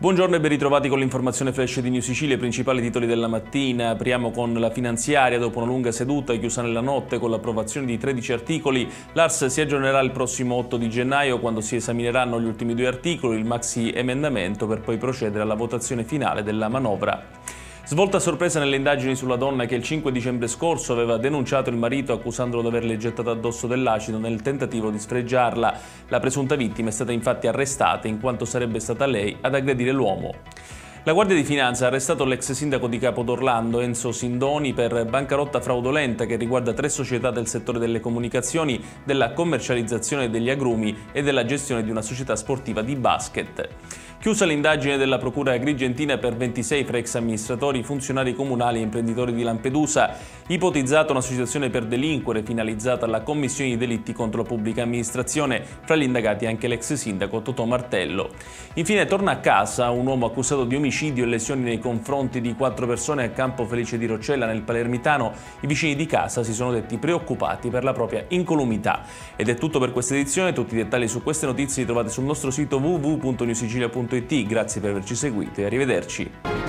Buongiorno e ben ritrovati con l'informazione flash di New Sicilia, i principali titoli della mattina. Apriamo con la finanziaria. Dopo una lunga seduta chiusa nella notte con l'approvazione di 13 articoli, l'ARS si aggiornerà il prossimo 8 di gennaio quando si esamineranno gli ultimi 2 articoli, il maxi emendamento, per poi procedere alla votazione finale della manovra. Svolta a sorpresa nelle indagini sulla donna che il 5 dicembre scorso aveva denunciato il marito accusandolo di averle gettato addosso dell'acido nel tentativo di sfregiarla. La presunta vittima è stata infatti arrestata in quanto sarebbe stata lei ad aggredire l'uomo. La Guardia di Finanza ha arrestato l'ex sindaco di Capodorlando, Enzo Sindoni, per bancarotta fraudolenta che riguarda 3 società del settore delle comunicazioni, della commercializzazione degli agrumi e della gestione di una società sportiva di basket. Chiusa l'indagine della Procura Agrigentina per 26 fra ex amministratori, funzionari comunali e imprenditori di Lampedusa, ipotizzata una situazione per delinquere finalizzata alla commissione di delitti contro la pubblica amministrazione, fra gli indagati anche l'ex sindaco Totò Martello. Infine torna a casa un uomo accusato di omicidio e lesioni nei confronti di 4 persone a Campo Felice di Roccella nel Palermitano. I vicini di casa si sono detti preoccupati per la propria incolumità. Ed è tutto per questa edizione. Tutti i dettagli su queste notizie li trovate sul nostro sito www.newsicilia.it. Grazie per averci seguito e arrivederci.